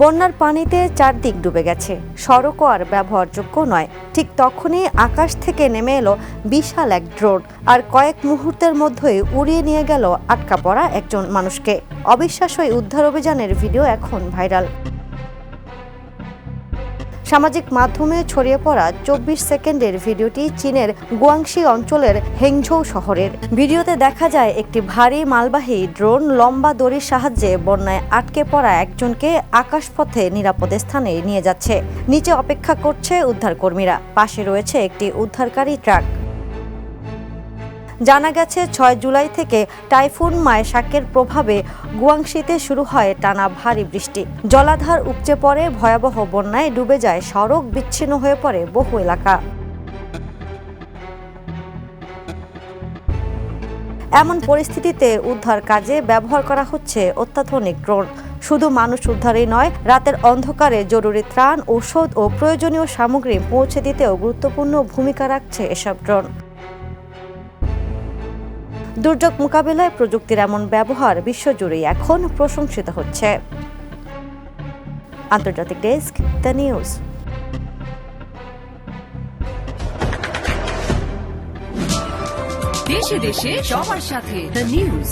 বন্যার পানিতে চারদিক ডুবে গেছে, সড়কও আর ব্যবহারযোগ্য নয়। ঠিক তখনই আকাশ থেকে নেমে এলো বিশাল এক ড্রোন, আর কয়েক মুহূর্তের মধ্যেই উড়িয়ে নিয়ে গেল আটকা পড়া একজন মানুষকে। অবিশ্বাস্য এই উদ্ধার অভিযানের ভিডিও এখন ভাইরাল। সামাজিক মাধ্যমে ছড়িয়ে পড়া 24 সেকেন্ডের ভিডিওটি চীনের গুয়াংশি অঞ্চলের হেংঝৌ শহরের। ভিডিওতে দেখা যায় একটি ভারী মালবাহী ড্রোন লম্বা দড়ির সাহায্যে বন্যায় আটকে পড়া একজনকে আকাশপথে নিরাপদ স্থানে নিয়ে যাচ্ছে। নিচে অপেক্ষা করছে উদ্ধারকর্মীরা, পাশে রয়েছে একটি উদ্ধারকারী ট্রাক। জানা গেছে 6 জুলাই থেকে টাইফুন মায়সাকের প্রভাবে গুয়াংশিতে শুরু হয় টানা ভারী বৃষ্টি। জলাধার উপচে পড়ে, ভয়াবহ বন্যায় ডুবে যায় সড়ক, বিচ্ছিন্ন হয়ে পড়ে বহু এলাকা। এমন পরিস্থিতিতে উদ্ধার কাজে ব্যবহার করা হচ্ছে অত্যাধুনিক ড্রোন। শুধু মানুষ উদ্ধারই নয়, রাতের অন্ধকারে জরুরি ত্রাণ, ঔষধ ও প্রয়োজনীয় সামগ্রী পৌঁছে দিতেও গুরুত্বপূর্ণ ভূমিকা রাখছে এসব ড্রোন। দুর্যোগ মোকাবিলায় প্রযুক্তির এমন ব্যবহার বিশ্বজুড়েই এখন প্রশংসিত হচ্ছে। আন্তর্জাতিক ডেস্ক, দ্য নিউজ। দেশে দেশে সবার সাথে, দ্য নিউজ।